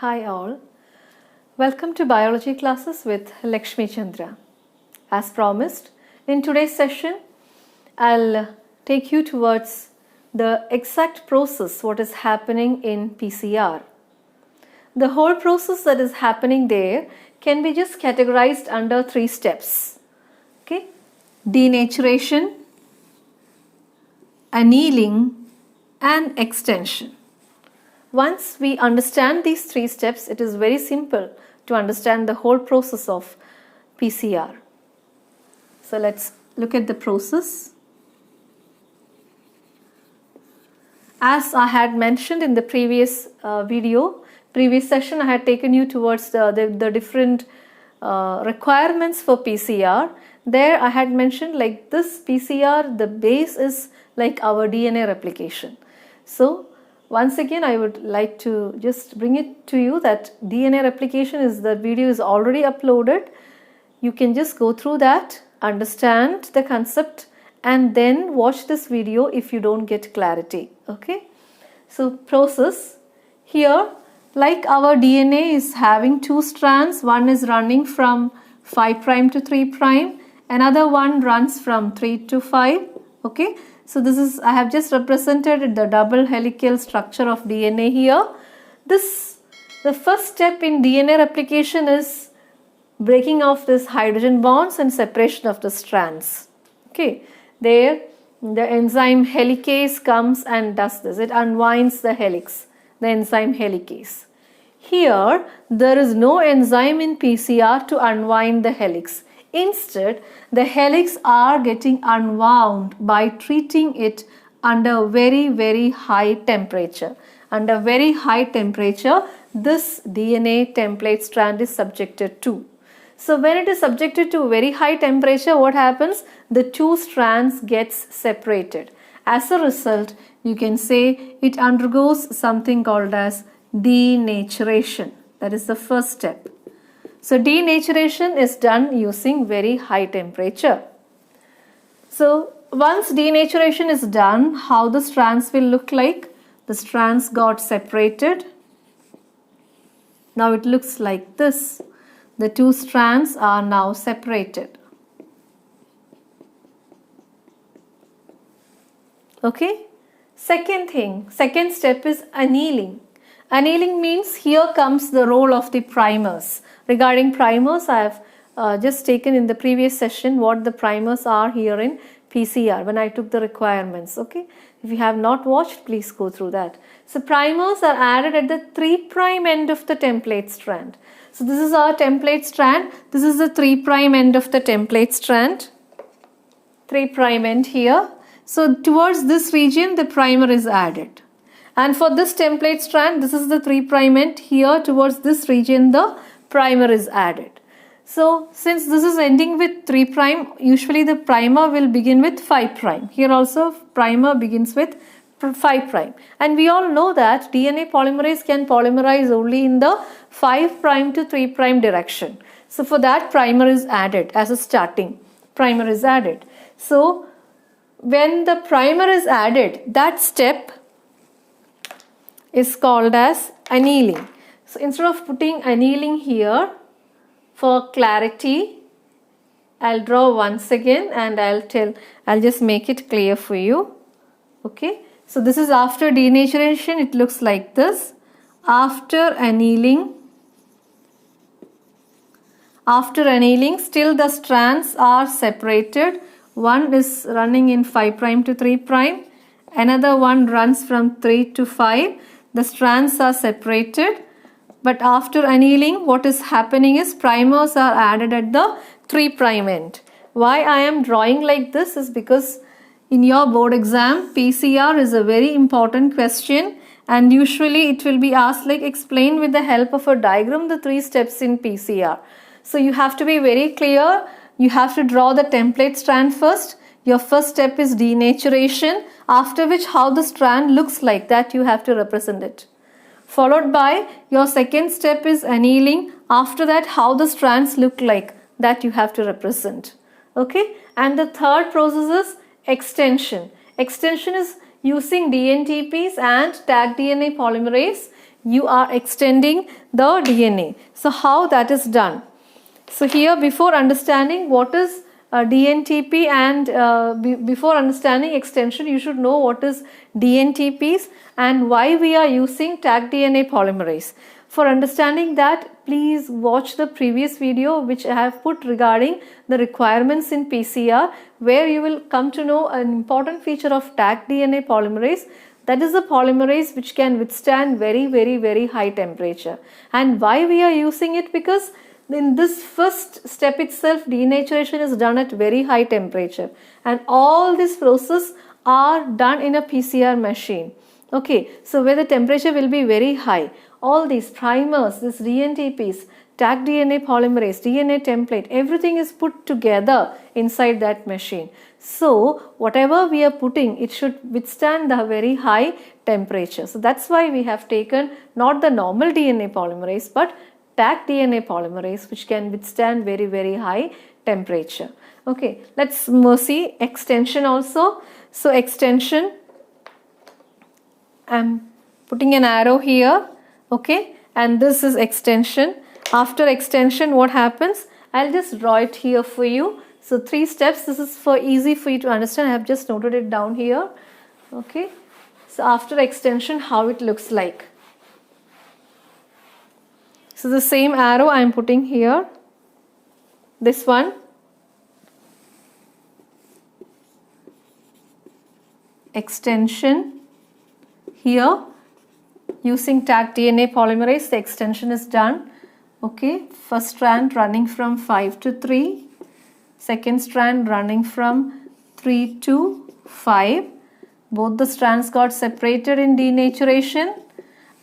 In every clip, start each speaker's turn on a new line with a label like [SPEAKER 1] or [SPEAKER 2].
[SPEAKER 1] Hi all. Welcome to biology classes with Lakshmi Chandra. As promised, in today's session, I'll take you towards the exact process what is happening in PCR. The whole process that is happening there can be just categorized under 3 steps. Okay? Denaturation, annealing, and extension. Once we understand these 3 steps, it is very simple to understand the whole process of PCR. So let's look at the process. As I had mentioned in the previous previous session, I had taken you towards the different requirements for PCR. There I had mentioned like this PCR, the base is like our DNA replication. So once again, I would like to just bring it to you that DNA replication is, the video is already uploaded. You can just go through that, understand the concept, and then watch this video if you don't get clarity. Okay. So process here, like our DNA is having 2 strands. One is running from 5' to 3'. Another one runs from 3 to 5. Okay. So this is, I have just represented the double helical structure of DNA here. The first step in DNA replication is breaking off this hydrogen bonds and separation of the strands. Okay, there the enzyme helicase comes and does this. It unwinds the helix, the enzyme helicase. Here, there is no enzyme in PCR to unwind the helix. Instead, the helix are getting unwound by treating it under very high temperature. Under very high temperature, this DNA template strand is subjected to. So when it is subjected to very high temperature, what happens? The 2 strands gets separated. As a result, you can say it undergoes something called as denaturation. That is the first step. So denaturation is done using very high temperature. So once denaturation is done, how the strands will look like? The strands got separated. Now it looks like this. The 2 strands are now separated. Okay. Second step is annealing. Annealing means here comes the role of the primers. Regarding primers, I have just taken in the previous session what the primers are here in PCR when I took the requirements. Okay, if you have not watched, please go through that. So primers are added at the 3' end of the template strand. So this is our template strand. This is the 3' end of the template strand. 3' end here. So towards this region, the primer is added. And for this template strand, this is the 3' end. Here towards this region, the primer is added. So since this is ending with 3', usually the primer will begin with 5'. Here also primer begins with 5'. And we all know that DNA polymerase can polymerize only in the 5' to 3' direction. So for that, primer is added as a starting. Primer is added. So when the primer is added, that step is called as annealing. So instead of putting annealing here, for clarity, I'll draw once again and I'll just make it clear for you. Okay. So this is after denaturation, it looks like this. After annealing, still the strands are separated. One is running in 5' to 3'. Another one runs from 3 to 5. The strands are separated. But after annealing, what is happening is primers are added at the 3' end. Why I am drawing like this is because in your board exam, PCR is a very important question, and usually it will be asked like explain with the help of a diagram the 3 steps in PCR. So you have to be very clear. You have to draw the template strand first. Your first step is denaturation, after which how the strand looks like that you have to represent it. Followed by your second step is annealing. After that, how the strands look like that you have to represent. Okay. And the third process is extension. Extension is using dNTPs and Taq DNA polymerase. you are extending the DNA. So how that is done? So here, before understanding what is dNTP and before understanding extension, you should know what is dNTPs and why we are using Taq DNA polymerase. For understanding that, please watch the previous video which I have put regarding the requirements in PCR, where you will come to know an important feature of Taq DNA polymerase. That is a polymerase which can withstand very high temperature. And why we are using it? Because in this first step itself, denaturation is done at very high temperature, and all this process are done in a PCR machine. Okay, so where the temperature will be very high, all these primers, this dNTPs, Taq DNA polymerase, DNA template, everything is put together inside that machine. So whatever we are putting, it should withstand the very high temperature. So that's why we have taken not the normal DNA polymerase but Taq DNA polymerase, which can withstand very high temperature. Okay, let's see extension also. So extension, I'm putting an arrow here, okay, and this is extension. After extension, what happens? I'll just draw it here for you. So 3 steps, this is for easy for you to understand. I have just noted it down here. Okay, so after extension, how it looks like. So the same arrow I am putting here, this one, extension here, using Taq DNA polymerase, the extension is done. Okay, first strand running from 5 to 3, second strand running from 3 to 5. Both the strands got separated in denaturation,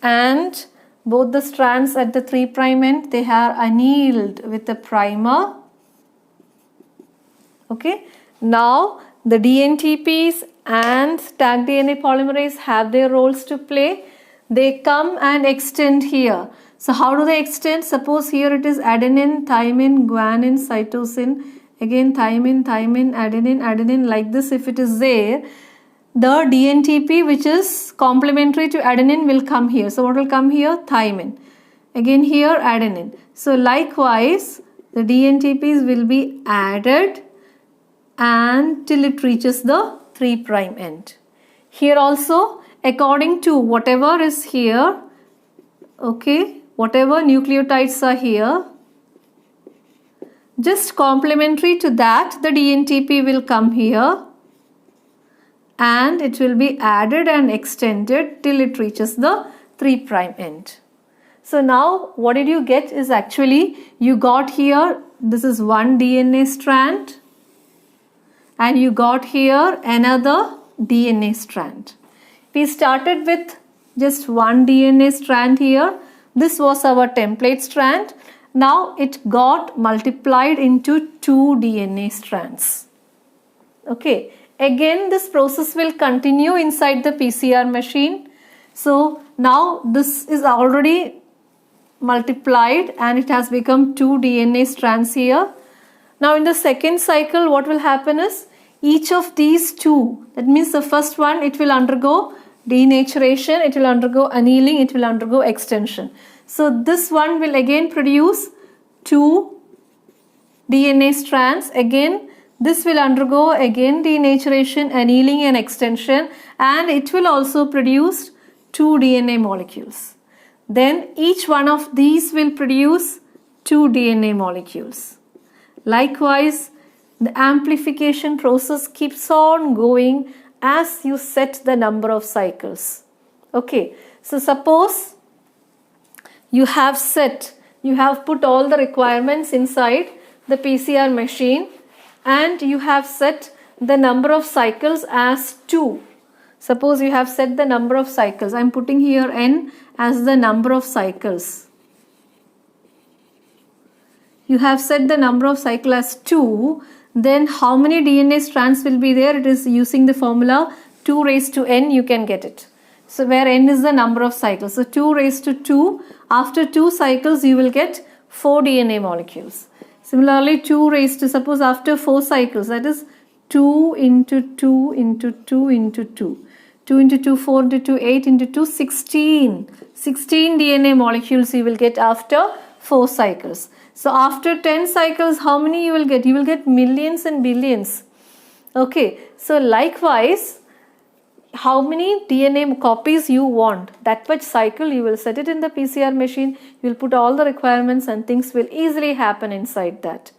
[SPEAKER 1] and both the strands at the 3' end, they are annealed with a primer. Okay, now the dNTPs and Taq DNA polymerase have their roles to play. They come and extend here. So how do they extend? Suppose here it is adenine, thymine, guanine, cytosine, again thymine, adenine, adenine, like this. If it is there, the dNTP, which is complementary to adenine, will come here. So what will come here? Thymine. Again here adenine. So likewise, the dNTPs will be added and till it reaches the 3' end. Here also, according to whatever is here, okay, whatever nucleotides are here, just complementary to that, the dNTP will come here and it will be added and extended till it reaches the 3' end. So now what did you get is actually, you got here, this is one DNA strand, and you got here another DNA strand. We started with just one DNA strand here. This was our template strand. Now it got multiplied into 2 DNA strands. Okay, again this process will continue inside the PCR machine. So now this is already multiplied and it has become 2 DNA strands here. Now in the second cycle, what will happen is, each of these 2, that means the first one, it will undergo denaturation, it will undergo annealing, it will undergo extension. So this one will again produce 2 DNA strands. Again this will undergo again denaturation, annealing and extension, and it will also produce 2 DNA molecules. Then each one of these will produce 2 DNA molecules. Likewise, the amplification process keeps on going as you set the number of cycles. Okay, so suppose you have put all the requirements inside the PCR machine and you have set the number of cycles as 2. Suppose you have set the number of cycles. I am putting here n as the number of cycles. You have set the number of cycles as 2. Then how many DNA strands will be there? It is using the formula 2 raised to n, you can get it. So where n is the number of cycles. So 2 raised to 2. After 2 cycles you will get 4 DNA molecules. Similarly 2 raised to, suppose after 4 cycles, that is 2 into 2 into 2 into 2. 2 into 2, 4 into 2, 8 into 2, 16. 16 DNA molecules you will get after 4 cycles. So after 10 cycles, how many you will get? You will get millions and billions. Okay, so likewise, how many DNA copies you want, that much cycle you will set it in the PCR machine, you will put all the requirements and things will easily happen inside that.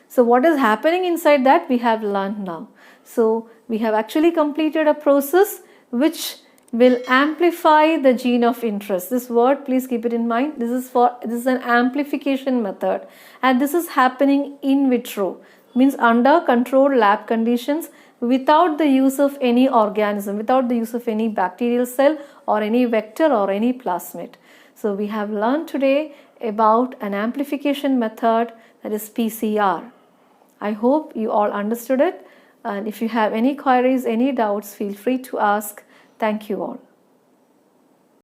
[SPEAKER 1] So what is happening inside that we have learned now. So we have actually completed a process which will amplify the gene of interest. This word, please keep it in mind. This is an amplification method, and this is happening in vitro, means under controlled lab conditions, without the use of any organism, without the use of any bacterial cell or any vector or any plasmid. So we have learned today about an amplification method, that is PCR. I hope you all understood it, and if you have any queries, any doubts, feel free to ask. Thank you all.